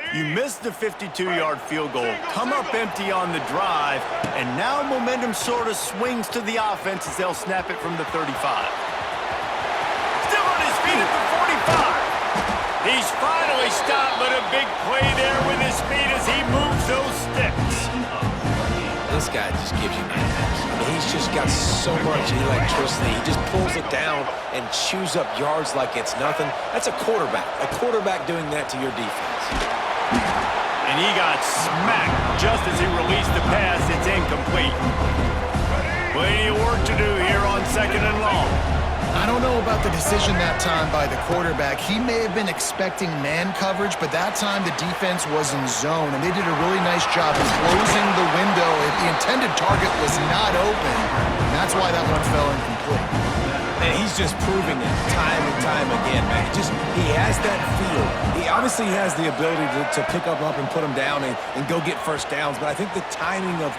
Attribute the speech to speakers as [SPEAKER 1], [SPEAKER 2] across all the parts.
[SPEAKER 1] You missed the 52-yard field goal, come up empty on the drive, and now momentum sort of swings to the offense as they'll snap it from the 35. Still on his feet at the 45. He's finally stopped, but a big play there with his feet as he moves those sticks.
[SPEAKER 2] This guy just gives you nightmares. I mean, he's just got so much electricity. He just pulls it down and chews up yards like it's nothing. That's a quarterback. A quarterback doing that to your defense.
[SPEAKER 1] And he got smacked just as he released the pass. It's incomplete. Plenty of work to do here on 2nd and long.
[SPEAKER 3] I don't know about the decision that time by the quarterback. He may have been expecting man coverage, but that time the defense was in zone, and they did a really nice job closing the window. The intended target was not open, and that's why that one fell incomplete.
[SPEAKER 2] And he's just proving it time and time again, man. He has that feel. He obviously has the ability to pick up and put him down and go get first downs, but I think the timing of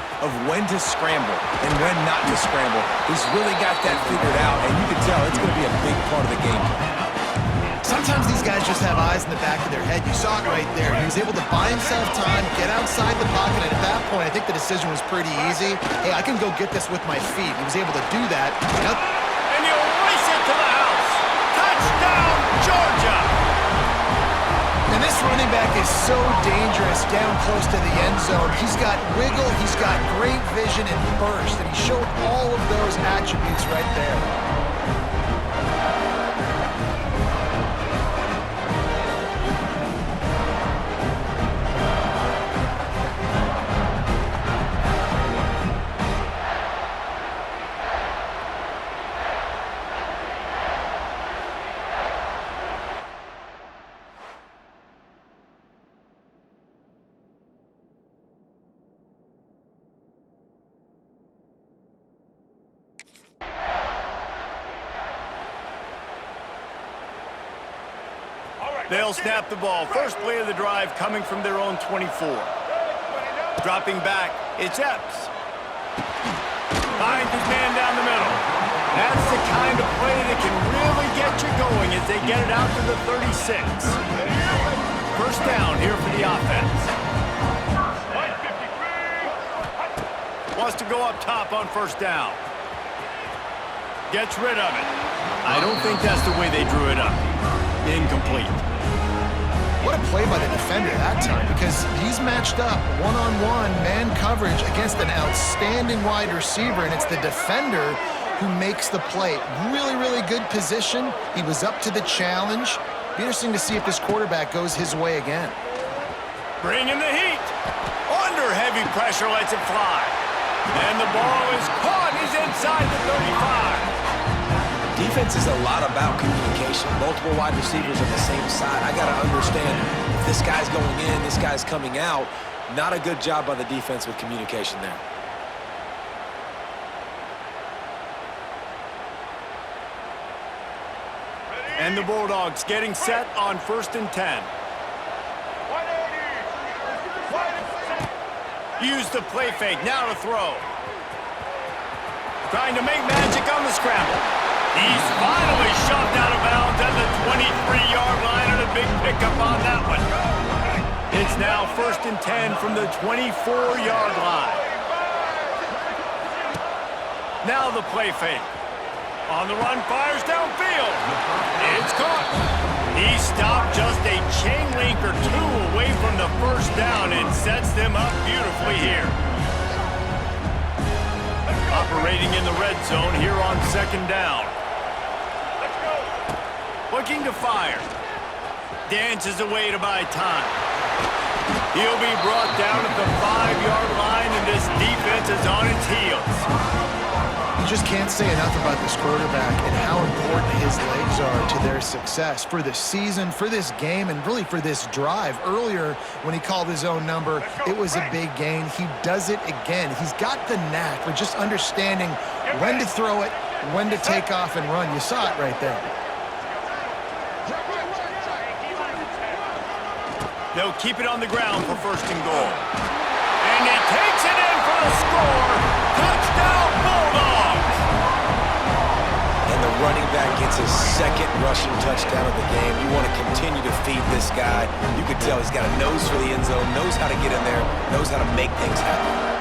[SPEAKER 2] when to scramble and when not to scramble, he's really got that figured out, and you can tell it's going to be a big part of the game.
[SPEAKER 3] Sometimes these guys just have eyes in the back of their head. You saw it right there. He was able to buy himself time, get outside the pocket, and at that point, I think the decision was pretty easy. Hey, I can go get this with my feet. He was able to do that.
[SPEAKER 1] And he'll race it to the house. Touchdown, Georgia!
[SPEAKER 3] And this running back is so dangerous down close to the end zone. He's got wiggle, he's got great vision and burst, and he showed all of those attributes right there.
[SPEAKER 1] They'll snap the ball. First play of the drive coming from their own 24. Dropping back, it's Epps. Finds his man down the middle. That's the kind of play that can really get you going as they get it out to the 36. First down here for the offense. Wants to go up top on first down. Gets rid of it. I don't think that's the way they drew it up. Incomplete.
[SPEAKER 3] What a play by the defender that time, because he's matched up one-on-one man coverage against an outstanding wide receiver, and it's the defender who makes the play. Really, really good position. He was up to the challenge. Be interesting to see if this quarterback goes his way again.
[SPEAKER 1] Bringing the heat. Under heavy pressure, lets it fly. And the ball is caught. He's inside the 35.
[SPEAKER 2] Defense is a lot about communication. Multiple wide receivers on the same side. I got to understand if this guy's going in, this guy's coming out. Not a good job by the defense with communication there.
[SPEAKER 1] And the Bulldogs getting set on 1st and 10. Use the play fake, now to throw. Trying to make magic on the scramble. He's finally shoved out of bounds at the 23-yard line, and a big pickup on that one. It's now 1st and 10 from the 24-yard line. Now the play fake. On the run, fires downfield. It's caught. He stopped just a chain link or two away from the first down and sets them up beautifully here. Operating in the red zone here on 2nd down. Looking to fire. Dances away to buy time. He'll be brought down at the 5-yard line, and this defense is on its heels.
[SPEAKER 3] You just can't say enough about this quarterback and how important his legs are to their success for the season, for this game, and really for this drive. Earlier, when he called his own number, it was a big gain. He does it again. He's got the knack for just understanding when to throw it, when to take off and run. You saw it right there.
[SPEAKER 1] They'll keep it on the ground for 1st and goal. And he takes it in for the score. Touchdown, Bulldogs!
[SPEAKER 2] And the running back gets his second rushing touchdown of the game. You want to continue to feed this guy. You can tell he's got a nose for the end zone, knows how to get in there, knows how to make things happen.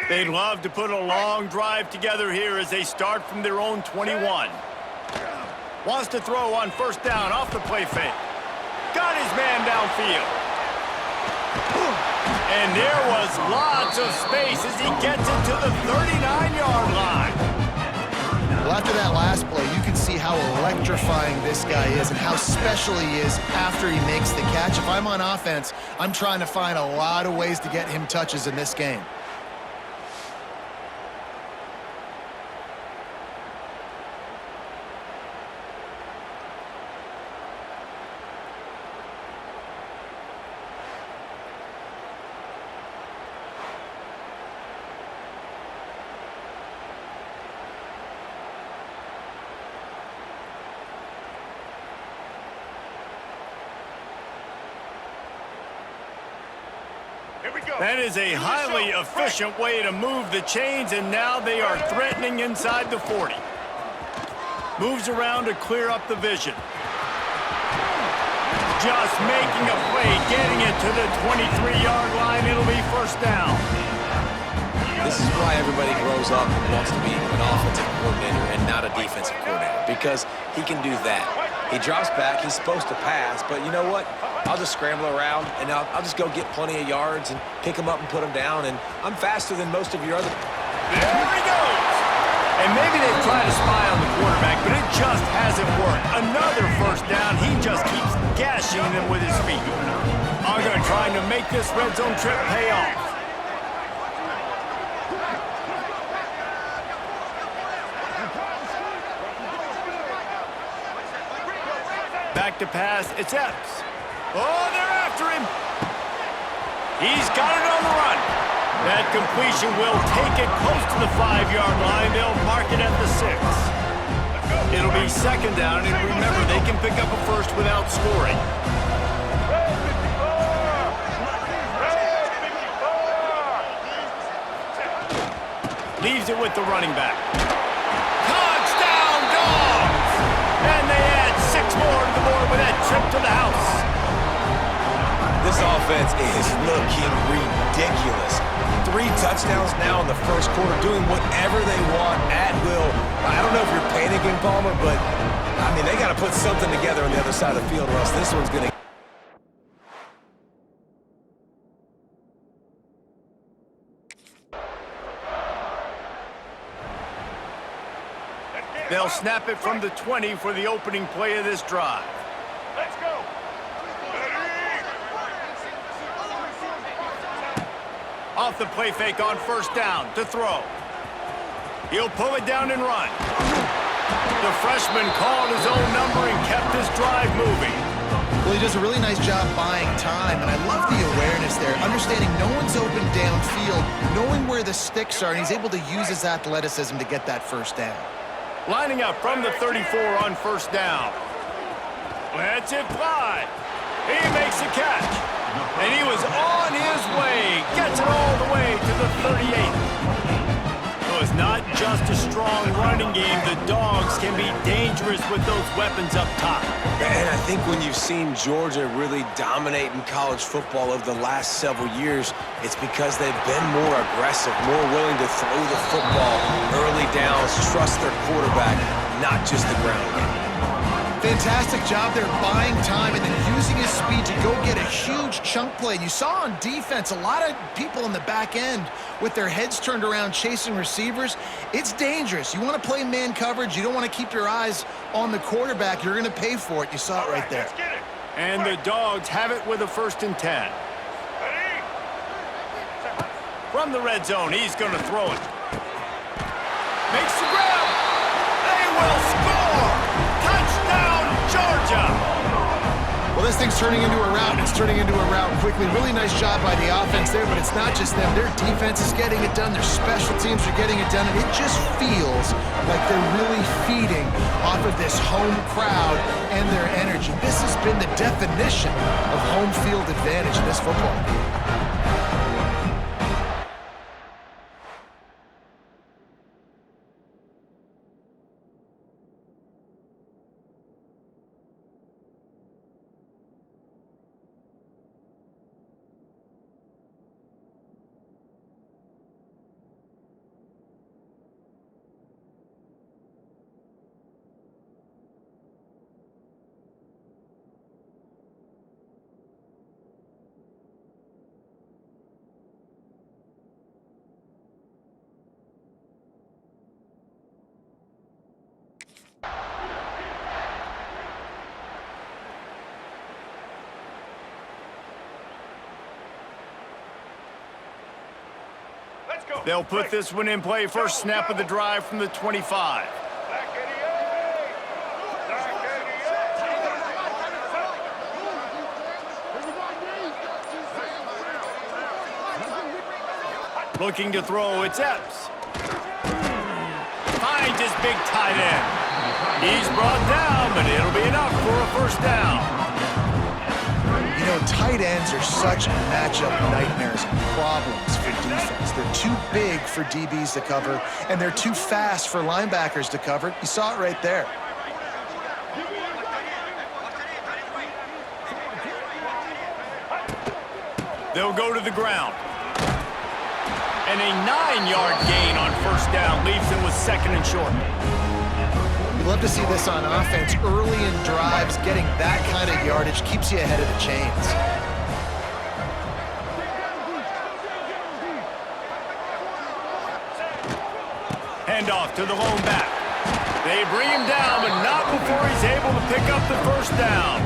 [SPEAKER 1] They'd love to put a long drive together here as they start from their own 21. Wants to throw on first down off the play fake. Got his man downfield. And there was lots of space as he gets it to the 39-yard line.
[SPEAKER 3] Well, after that last play, you can see how electrifying this guy is and how special he is after he makes the catch. If I'm on offense, I'm trying to find a lot of ways to get him touches in this game.
[SPEAKER 1] That is a highly efficient way to move the chains, and now they are threatening inside the 40. Moves around to clear up the vision. Just making a play, getting it to the 23-yard line. It'll be first down.
[SPEAKER 2] This is why everybody grows up and wants to be an offensive coordinator and not a defensive coordinator, because he can do that. He drops back, he's supposed to pass, but you know what? I'll just scramble around, and I'll just go get plenty of yards and pick them up and put them down, and I'm faster than most of your other...
[SPEAKER 1] There he goes! And maybe they've tried to spy on the quarterback, but it just hasn't worked. Another first down, he just keeps gashing them with his feet. Unger trying to make this red zone trip pay off. Back to pass, it's Epps. Oh, they're after him. He's got it on the run. That completion will take it close to the 5-yard line. They'll mark it at the 6. It'll be second down, and remember, they can pick up a first without scoring. Leaves it with the running back. Touchdown, Dogs! And they add 6 more to the board with that trip to the house.
[SPEAKER 2] This offense is looking ridiculous. 3 touchdowns now in the first quarter, doing whatever they want at will. I don't know if you're panicking, Palmer, but, I mean, they got to put something together on the other side of the field, or else this one's going to...
[SPEAKER 1] They'll snap it from the 20 for the opening play of this drive. Let's go. Off the play fake on first down to throw. He'll pull it down and run. The freshman called his own number and kept this drive moving.
[SPEAKER 3] Well, he does a really nice job buying time, and I love the awareness there, understanding no one's open downfield, knowing where the sticks are, and he's able to use his athleticism to get that first down.
[SPEAKER 1] Lining up from the 34 on first down. Lets it fly. He makes the catch. And he was on his way. Gets it all the way to the 38. So it's not just a strong running game. The Dogs can be dangerous with those weapons up top.
[SPEAKER 2] And I think when you've seen Georgia really dominate in college football over the last several years, it's because they've been more aggressive, more willing to throw the football early downs, trust their quarterback, not just the ground game.
[SPEAKER 3] Fantastic job there buying time and then using his speed to go get a huge chunk play. You saw on defense a lot of people in the back end with their heads turned around chasing receivers. It's dangerous. You want to play man coverage. You don't want to keep your eyes on the quarterback. You're going to pay for it. You saw it right there.
[SPEAKER 1] And the Dogs have it with a 1st and 10. From the red zone, he's going to throw it. Makes the grab. They will score. Touchdown, Georgia.
[SPEAKER 3] Well, this thing's turning into a rout. It's turning into a rout quickly. Really nice job by the offense there, but it's not just them. Their defense is getting it done. Their special teams are getting it done, and it just feels like they're really feeding off of this home crowd and their energy. This has been the definition of home field advantage in this football game.
[SPEAKER 1] They'll put this one in play. First snap of the drive from the 25. Looking to throw, it's Epps. Finds his big tight end. He's brought down, but it'll be enough for a 1st down.
[SPEAKER 3] You know, tight ends are such matchup nightmares and problems for defense. They're too big for DBs to cover, and they're too fast for linebackers to cover. You saw it right there.
[SPEAKER 1] They'll go to the ground. And a 9-yard gain on 1st down leaves them with 2nd and short.
[SPEAKER 3] You love to see this on offense. Early in drives, getting that kind of yardage keeps you ahead of the chains.
[SPEAKER 1] Handoff to the lone back. They bring him down, but not before he's able to pick up the 1st down.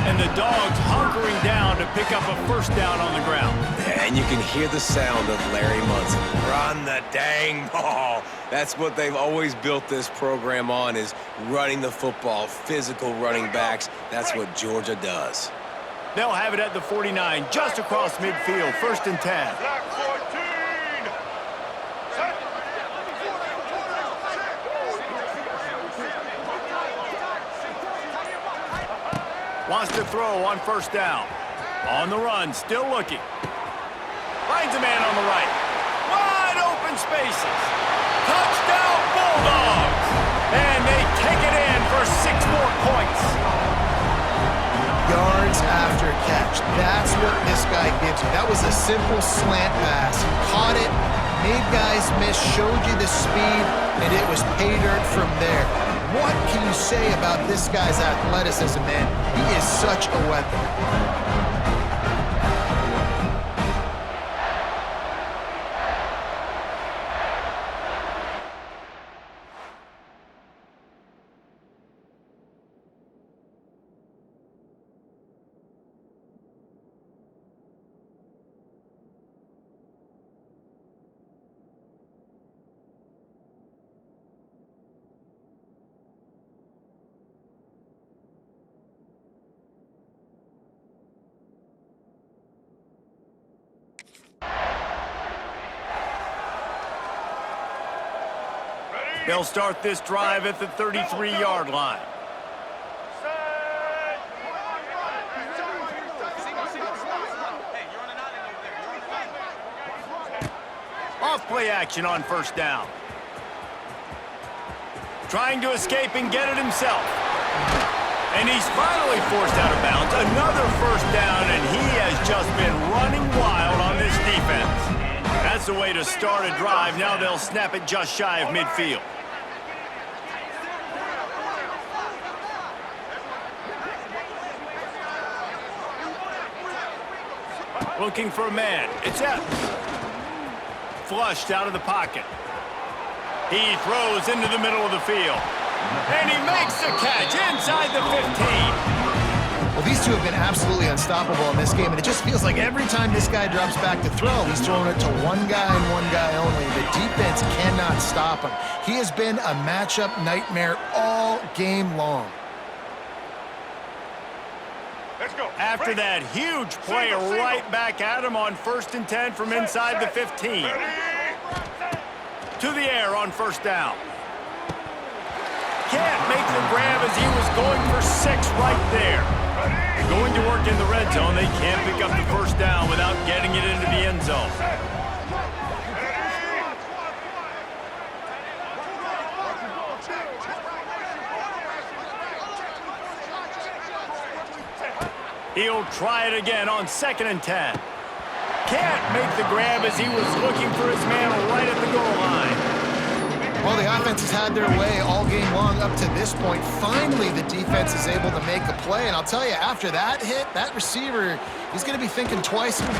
[SPEAKER 1] And the Dogs hunkering down to pick up a 1st down on the ground.
[SPEAKER 2] And you can hear the sound of Larry Munson. Run the dang ball. That's what they've always built this program on, is running the football, physical running backs. That's what Georgia does.
[SPEAKER 1] They'll have it at the 49, just across midfield, 1st and 10. Wants to throw on 1st down. On the run, still looking. Finds a man on the right. Wide open spaces. Touchdown Bulldogs! And they take it in for 6 more points.
[SPEAKER 3] Yards after catch. That's what this guy gives you. That was a simple slant pass. Caught it, made guys miss, showed you the speed, and it was pay dirt from there. What can you say about this guy's athleticism, man? He is such a weapon.
[SPEAKER 1] They'll start this drive at the 33-yard line. Off play action on 1st down. Trying to escape and get it himself. And he's finally forced out of bounds. Another 1st down, and he has just been running wild on this defense. That's the way to start a drive. Now they'll snap it just shy of midfield. Looking for a man. It's Epps. Flushed out of the pocket. He throws into the middle of the field. And he makes the catch inside the 15.
[SPEAKER 3] Well, these two have been absolutely unstoppable in this game, and it just feels like every time this guy drops back to throw, he's throwing it to one guy and one guy only. The defense cannot stop him. He has been a matchup nightmare all game long.
[SPEAKER 4] Let's go.
[SPEAKER 1] After that huge play right back at him on 1st and 10 from inside the 15. To the air on 1st down. Can't make the grab as he was going for 6 right there. Going to work in the red zone. They can't pick up the 1st down without getting it into the end zone. He'll try it again on 2nd and 10. Can't make the grab as he was looking for his man right at the goal line.
[SPEAKER 3] Well, the offense has had their way all game long up to this point. Finally, the defense is able to make a play. And I'll tell you, after that hit, that receiver, he's going to be thinking twice.
[SPEAKER 1] And the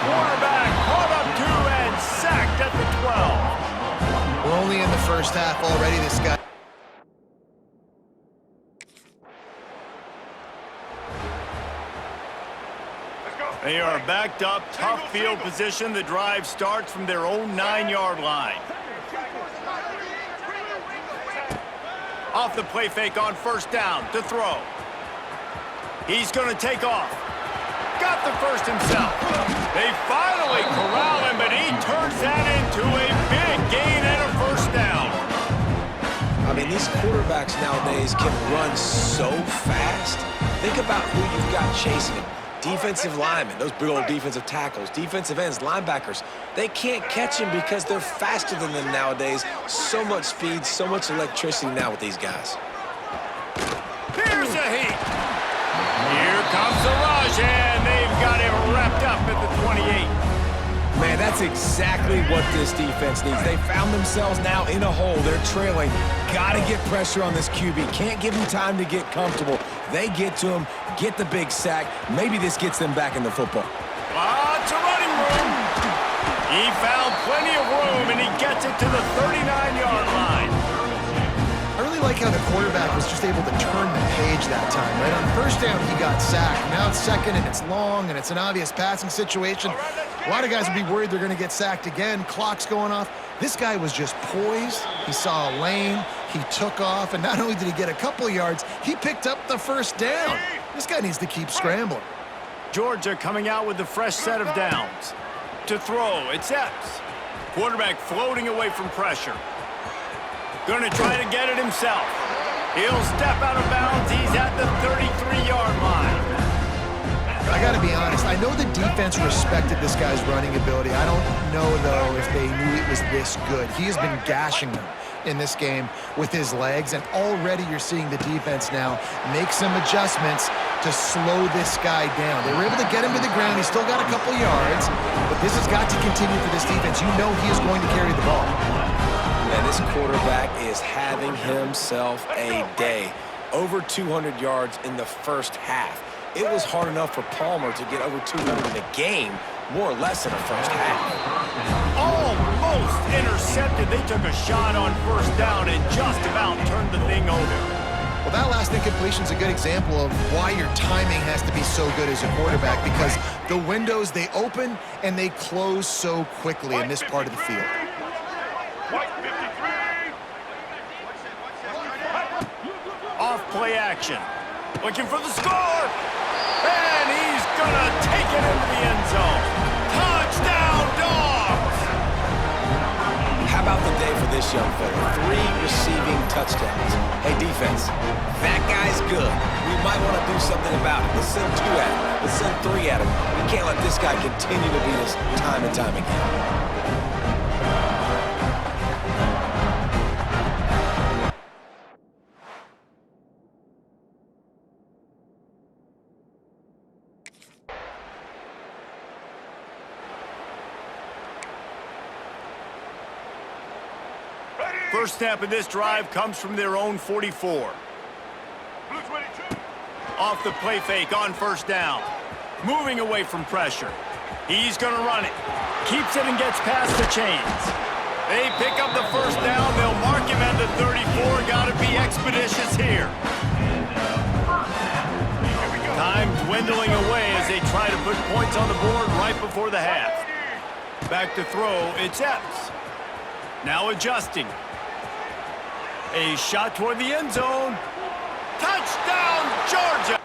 [SPEAKER 1] quarterback caught up to and sacked at the 12.
[SPEAKER 3] We're only in the first half already. This guy.
[SPEAKER 1] They are backed up, tough field position. The drive starts from their own 9-yard line. Off the play fake on 1st down to throw. He's going to take off. Got the 1st himself. They finally corral him, but he turns that into a big gain and a 1st down.
[SPEAKER 2] I mean, these quarterbacks nowadays can run so fast. Think about who you've got chasing him. Defensive linemen, those big old defensive tackles, defensive ends, linebackers, they can't catch him because they're faster than them nowadays. So much speed, so much electricity now with these guys.
[SPEAKER 1] Here's a heat. Here comes the rush, and they've got him wrapped up at the 28.
[SPEAKER 2] Man, that's exactly what this defense needs. They found themselves now in a hole. They're trailing. Got to get pressure on this QB. Can't give him time to get comfortable. They get to him, get the big sack. Maybe this gets them back in the football.
[SPEAKER 1] Lots of running room. He found plenty of room, and he gets it to the 39-yard line.
[SPEAKER 3] I really like how the quarterback was just able to turn the page that time, right? On 1st down, he got sacked. Now it's 2nd, and it's long, and it's an obvious passing situation. A lot of guys would be worried they're going to get sacked again. Clock's going off. This guy was just poised. He saw a lane. He took off, and not only did he get a couple of yards, he picked up the 1st down. This guy needs to keep scrambling.
[SPEAKER 1] Georgia coming out with the fresh set of downs. To throw, it's Epps. Quarterback floating away from pressure. Going to try to get it himself. He'll step out of bounds. He's at the 33-yard line.
[SPEAKER 3] I got to be honest. I know the defense respected this guy's running ability. I don't know, though, if they knew it was this good. He has been gashing them in this game with his legs, and already you're seeing the defense now make some adjustments to slow this guy down. They were able to get him to the ground. He's still got a couple yards, but this has got to continue for this defense. You know he is going to carry the ball.
[SPEAKER 2] Man, this quarterback is having himself a day. Over 200 yards in the 1st half. It was hard enough for Palmer to get over 200 in the game, more or less in the 1st half.
[SPEAKER 1] Almost intercepted. They took a shot on 1st down and just about turned the thing over.
[SPEAKER 3] Well, that last incompletion is a good example of why your timing has to be so good as a quarterback, because the windows, they open and they close so quickly in this part of the field.
[SPEAKER 1] Off play action. Looking for the score. And he's going to take it into the end zone. Touchdown, Dogs!
[SPEAKER 2] How about the day for this young fella? 3 receiving touchdowns. Hey, defense, that guy's good. We might want to do something about it. Let's send 2 at him. Let's send 3 at him. We can't let this guy continue to beat us time and time again.
[SPEAKER 1] First snap of this drive comes from their own 44. Off the play fake on 1st down. moving away from pressure. He's going to run it. Keeps it and gets past the chains. They pick up the first down. They'll mark him at the 34. Got to be expeditious here. Time dwindling away as they try to put points on the board right before the half. Back to throw, it's Epps. Now adjusting. A shot toward the end zone. Touchdown, Georgia!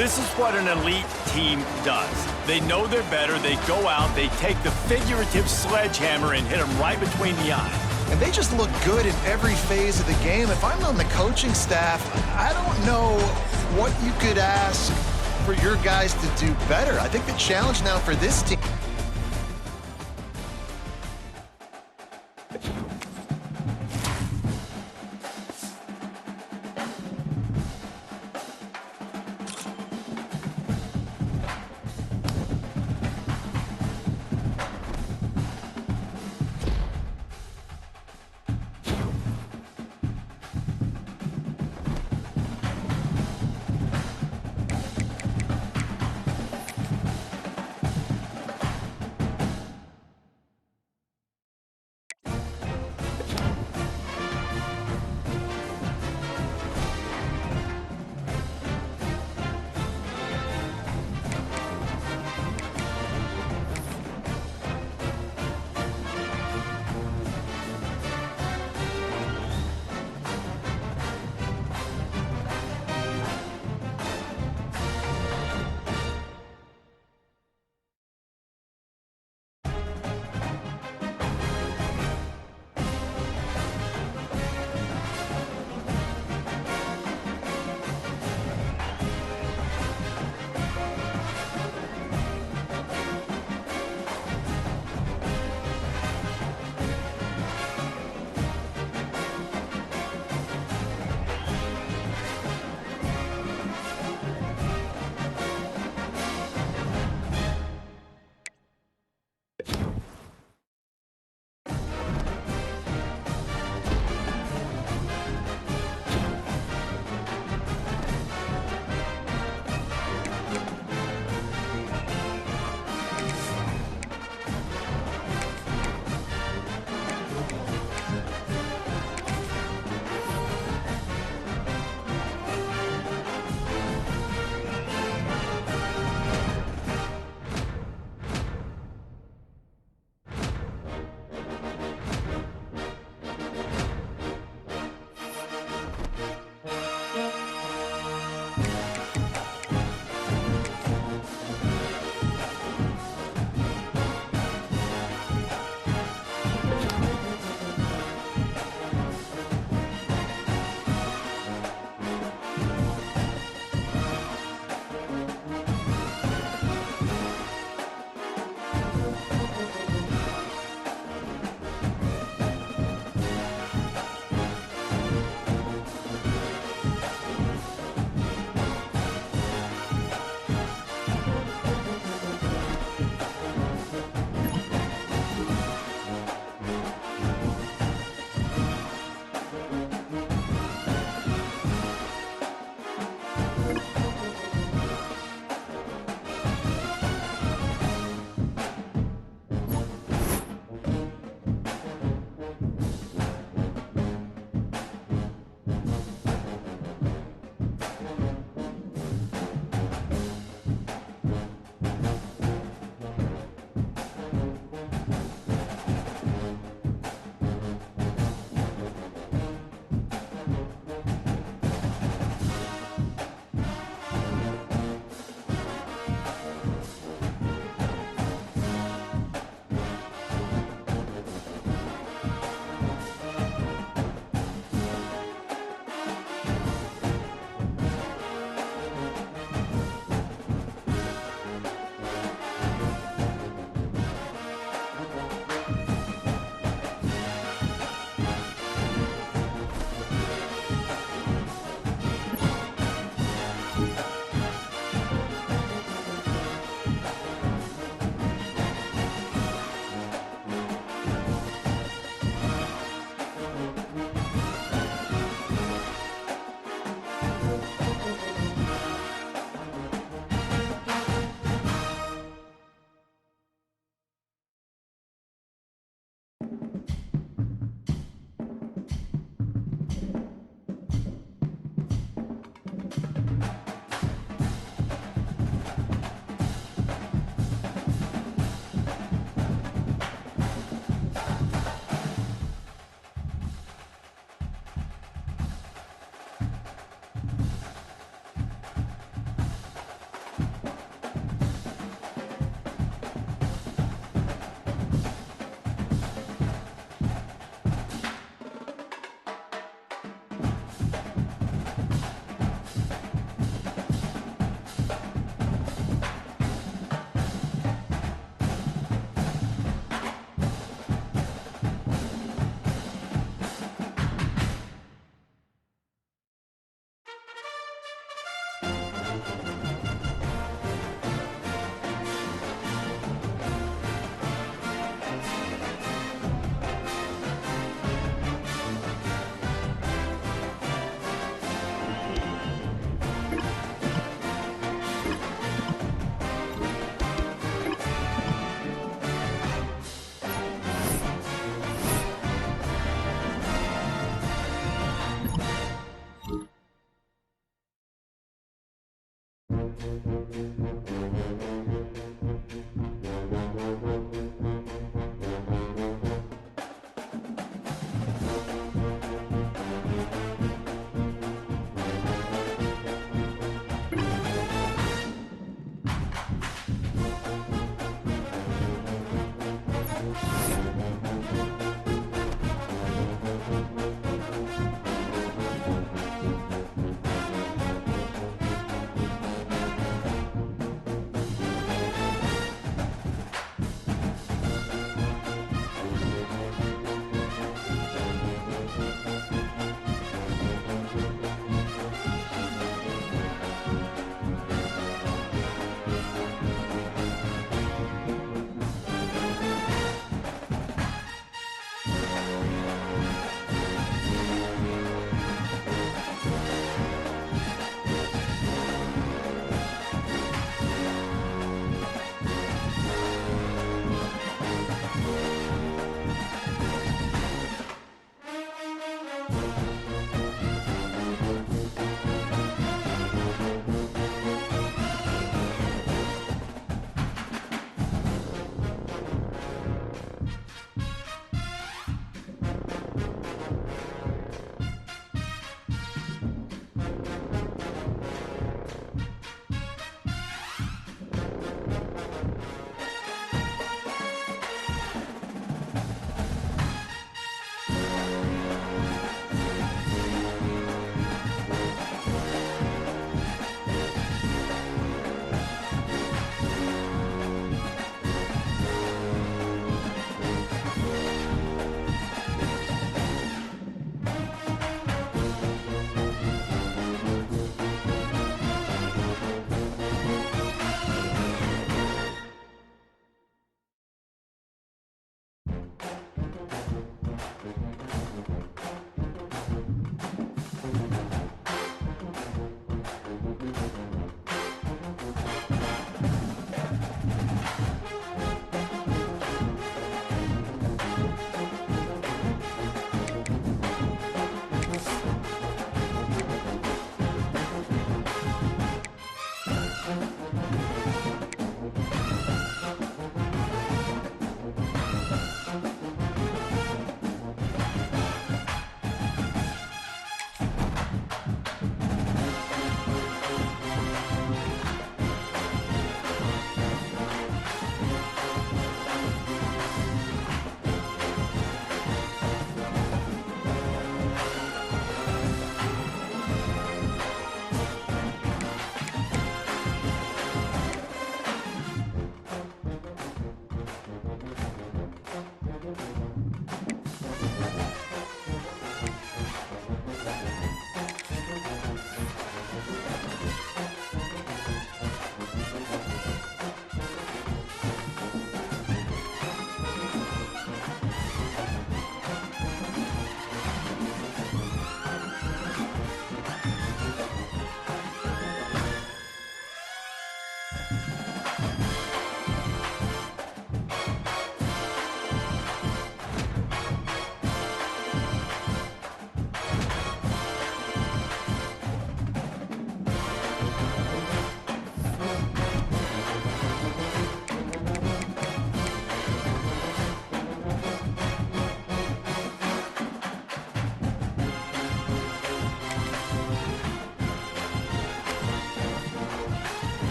[SPEAKER 1] This is what an elite team does. They know they're better, they go out, they take the figurative sledgehammer and hit them right between the eyes.
[SPEAKER 3] And they just look good in every phase of the game. If I'm on the coaching staff, I don't know what you could ask for your guys to do better. I think the challenge now for this team...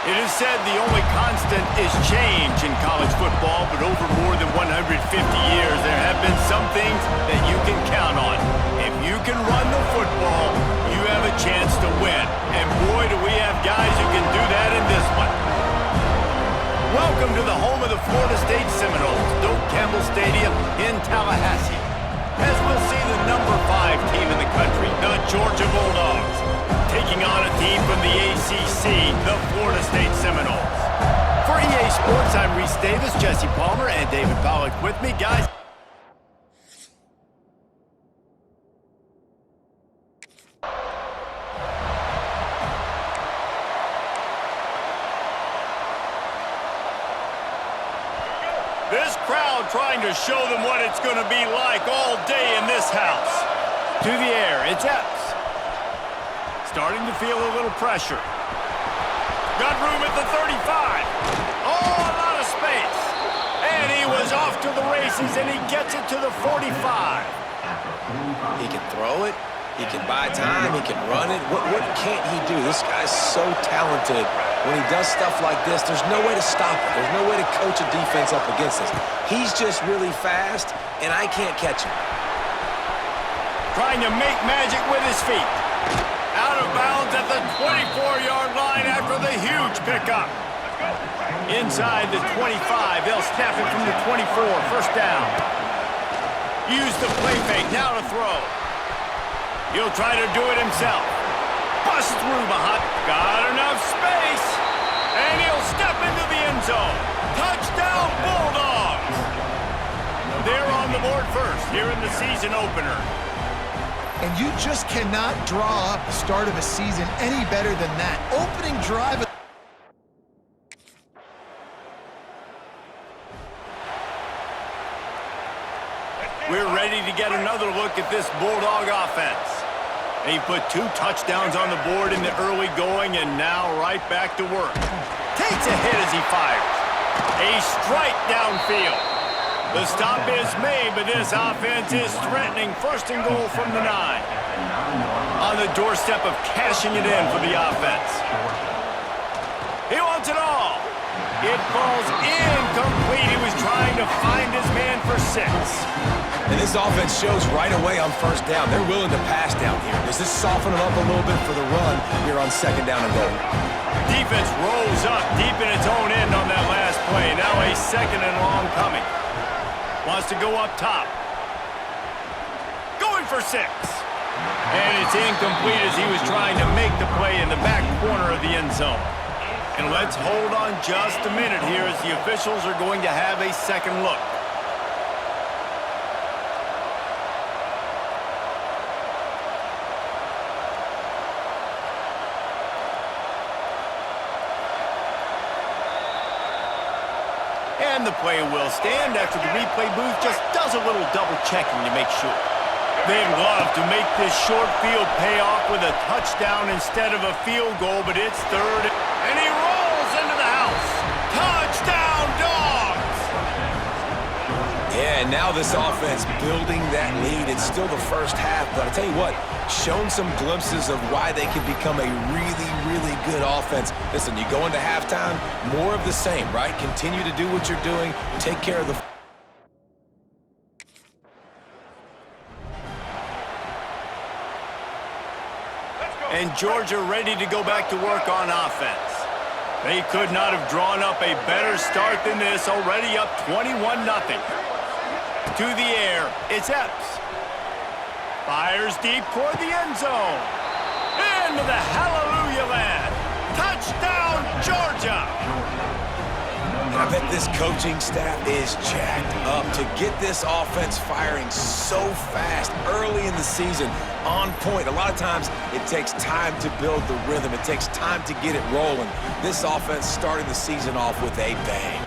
[SPEAKER 1] It is said the only constant is change in college football, but over more than 150 years, there have been some things that you can count on. If you can run the football, you have a chance to win. And boy, do we have guys who can do that in this one. Welcome to the home of the Florida State Seminoles, Doak Campbell Stadium in Tallahassee. As we'll see the Georgia Bulldogs, taking on a team from the ACC, the Florida State Seminoles. For EA Sports, I'm Reese Davis, Jesse Palmer, and David Pollack with me. Guys, this crowd trying to show them what it's going to be like all day in this house. To the air, it's Epps. Starting to feel a little pressure. Got room at the 35. Oh, a lot of space. And he was off to the races, and he gets it to the 45.
[SPEAKER 2] He can throw it. He can buy time. He can run it. What can't he do? This guy's so talented. When he does stuff like this, there's no way to stop it. There's no way to coach a defense up against this. He's just really fast, and I can't catch him.
[SPEAKER 1] Trying to make magic with his feet. Out of bounds at the 24-yard line after the huge pickup. Inside the 25, they'll snap it from the 24. First down. Use the play fake, now to throw. He'll try to do it himself. Bust through behind. Got enough space. And he'll step into the end zone. Touchdown, Bulldogs. They're on the board first here in the season opener.
[SPEAKER 3] And you just cannot draw up the start of a season any better than that. Opening drive.
[SPEAKER 1] We're ready to get another look at this Bulldog offense. He put 2 touchdowns on the board in the early going, and now right back to work. Takes a hit as he fires. A strike downfield. The stop is made, but this offense is threatening. First and goal from the 9. On the doorstep of cashing it in for the offense. He wants it all. It falls incomplete. He was trying to find his man for 6.
[SPEAKER 2] And this offense shows right away on first down. They're willing to pass down here. Does this soften them up a little bit for the run here on second down and goal?
[SPEAKER 1] Defense rolls up deep in its own end on that last play. Now a second and long coming. Wants to go up top. Going for 6. And it's incomplete as he was trying to make the play in the back corner of the end zone. And let's hold on just a minute here as the officials are going to have a second look. And the play will stand after the replay booth just does a little double checking to make sure. They'd love to make this short field pay off with a touchdown instead of a field goal, but it's third. And he rolls into the house. Touchdown, Dogs!
[SPEAKER 2] Yeah, and now this offense building that lead. It's still the first half, but I'll tell you what, shown some glimpses of why they can become a really, really good offense. Listen, you go into halftime, more of the same, right? Continue to do what you're doing, take care of the...
[SPEAKER 1] And Georgia ready to go back to work on offense. They could not have drawn up a better start than this, already up 21-0. To the air, it's Epps. Fires deep toward the end zone. Into the hallelujah land. Touchdown, Georgia!
[SPEAKER 2] And I bet this coaching staff is jacked up to get this offense firing so fast early in the season, on point. A lot of times it takes time to build the rhythm. It takes time to get it rolling. This offense starting the season off with a bang.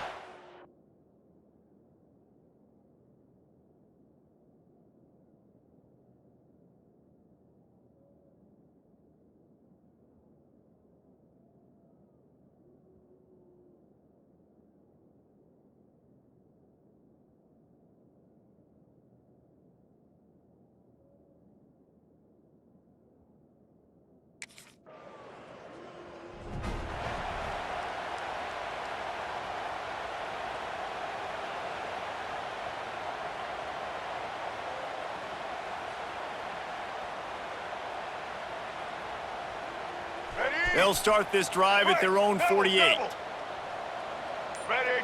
[SPEAKER 1] They'll start this drive at their own 48.
[SPEAKER 4] Red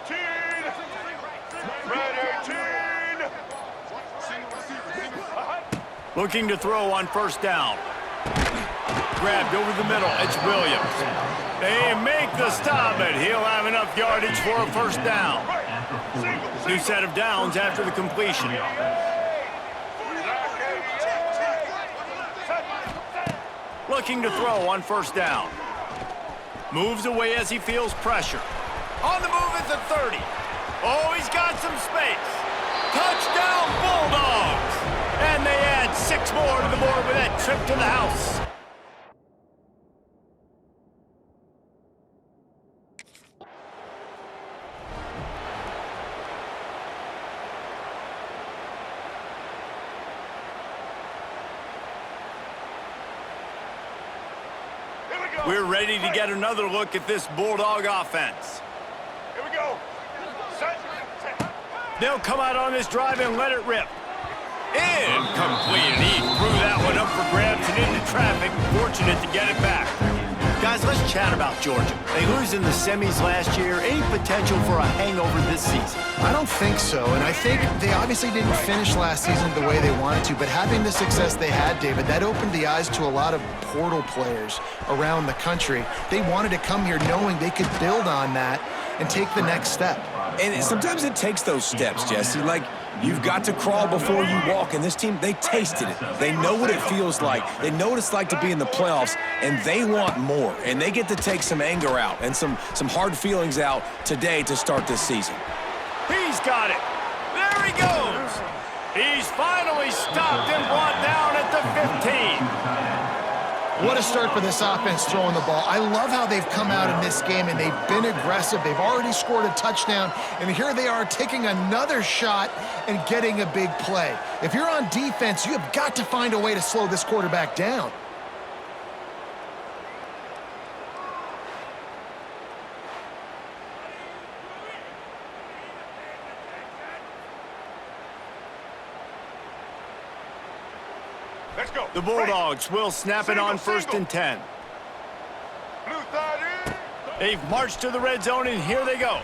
[SPEAKER 4] 18! Red 18!
[SPEAKER 1] Looking to throw on first down. grabbed over the middle. It's Williams. They make the stop, but he'll have enough yardage for a first down. New set of downs after the completion. Looking to throw on first down. Moves away as he feels pressure. On the move at the 30. Oh, he's got some space. Touchdown, Bulldogs! And they add 6 more to the board with that trip to the house. We're ready to get another look at this Bulldog offense.
[SPEAKER 4] Here we go. Set.
[SPEAKER 1] They'll come out on this drive and let it rip. Incomplete. He threw that one up for grabs and into traffic. Fortunate to get it back. Guys, let's chat about Georgia. They lose in the semis last year. Any potential for a hangover this season?
[SPEAKER 3] I don't think so, and I think they obviously didn't finish last season the way they wanted to, but having the success they had, David, that opened the eyes to a lot of portal players around the country. They wanted to come here knowing they could build on that and take the next step.
[SPEAKER 2] And sometimes it takes those steps, Jesse. Like, you've got to crawl before you walk, and this team, they tasted it. They know what it feels like. They know what it's like to be in the playoffs, and they want more. And they get to take some anger out and some hard feelings out today to start this season.
[SPEAKER 1] He's got it. There he goes. He's finally stopped and brought down at the 15.
[SPEAKER 3] What a start for this offense throwing the ball. I love how they've come out in this game, and they've been aggressive. They've already scored a touchdown, and here they are taking another shot and getting a big play. If you're on defense, you have got to find a way to slow this quarterback down.
[SPEAKER 4] Let's go.
[SPEAKER 1] The Bulldogs will snap it on first and 10.
[SPEAKER 4] Blue 30.
[SPEAKER 1] They've marched to the red zone, and here they go.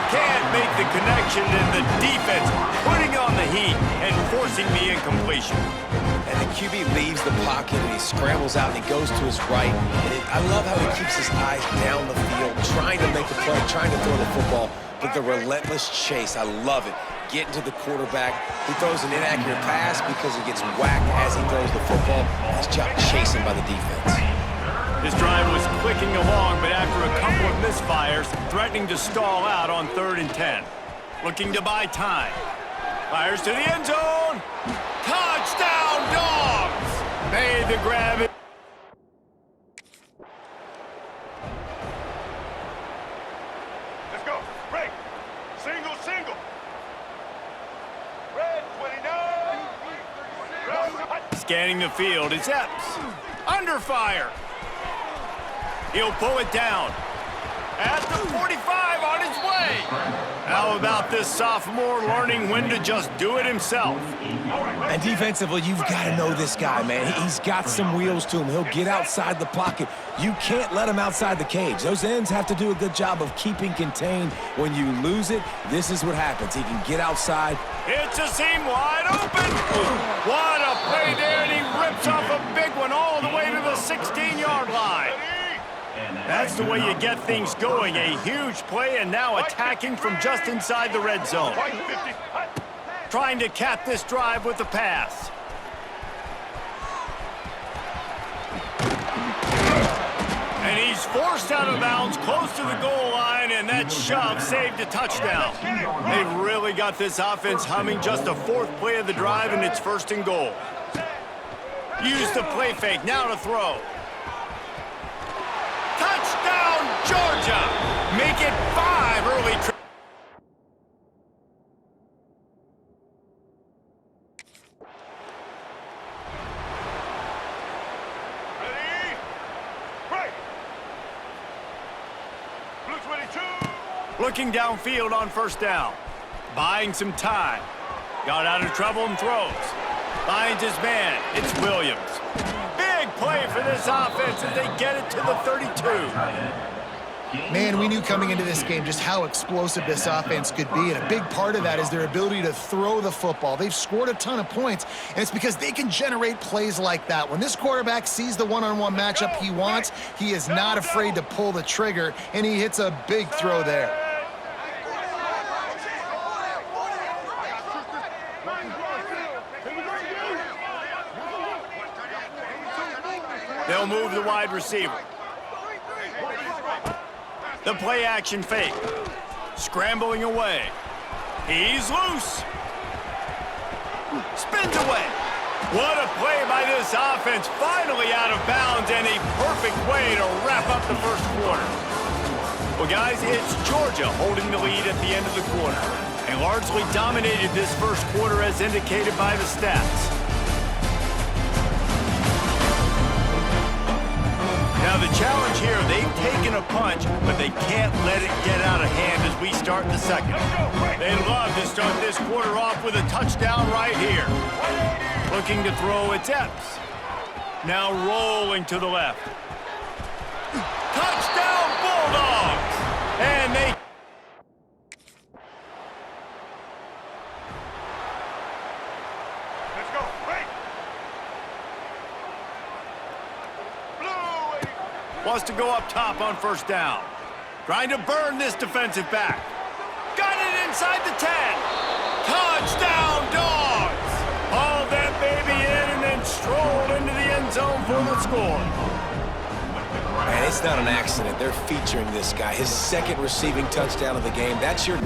[SPEAKER 1] Can't make the connection, and the defense putting on the heat and forcing the incompletion.
[SPEAKER 2] And the QB leaves the pocket, and he scrambles out, and he goes to his right. And I love how he keeps his eyes down the field, trying to make a play, trying to throw the football. But the relentless chase, I love it. Getting to the quarterback. He throws an inaccurate pass because he gets whacked as he throws the football. Nice job chasing by the defense.
[SPEAKER 1] This drive was clicking along, but after a couple of misfires, threatening to stall out on 3rd and 10. Looking to buy time. Fires to the end zone. Touchdown, Dogs! Made the grab.
[SPEAKER 4] Let's go. Break. Single. Red 29.
[SPEAKER 1] Scanning the field, it's Epps. Under fire. He'll pull it down. At the 45 on his way. How about this sophomore learning when to just do it himself?
[SPEAKER 2] And defensively, you've got to know this guy, man. He's got some wheels to him. He'll get outside the pocket. You can't let him outside the cage. Those ends have to do a good job of keeping contained. When you lose it, this is what happens. He can get outside.
[SPEAKER 1] It's a seam wide open. What a play there, and he rips off a big one all the way to the 16-yard line. That's the way you get things going. A huge play, and now attacking from just inside the red zone. Trying to cap this drive with the pass. And he's forced out of bounds close to the goal line, and that shove saved a touchdown. They've really got this offense humming. Just a 4th play of the drive, and it's 1st and goal. Use the play fake, now to throw. Touchdown, Georgia! Make it 5 early.
[SPEAKER 4] Ready? Break. Blue 22.
[SPEAKER 1] Looking downfield on 1st down. Buying some time. Got out of trouble and throws. Finds his man. It's Williams. Big play for this offense as they get it to the 32.
[SPEAKER 3] Man, we knew coming into this game just how explosive this offense could be, and a big part of that is their ability to throw the football. They've scored a ton of points, and it's because they can generate plays like that. When this quarterback sees the one-on-one matchup he wants, he is not afraid to pull the trigger, and he hits a big throw there.
[SPEAKER 1] They'll move the wide receiver. The play action fake. Scrambling away. He's loose. Spins away. What a play by this offense. Finally out of bounds and a perfect way to wrap up the first quarter. Well, guys, it's Georgia holding the lead at the end of the quarter and largely dominated this first quarter as indicated by the stats. Now the challenge here, they've taken a punch, but they can't let it get out of hand as we start the second. They'd love to start this quarter off with a touchdown right here. Looking to throw, it's Epps. Now rolling to the left. Touchdown Bulldogs! And they...
[SPEAKER 4] Let's go. Break.
[SPEAKER 1] Wants to go up top on first down. Trying to burn this defensive back. Got it inside the 10. Touchdown, Dogs! Hauled that baby in and then strolled into the end zone for the score.
[SPEAKER 2] Man, it's not an accident. They're featuring this guy. His second receiving touchdown of the game. That's your...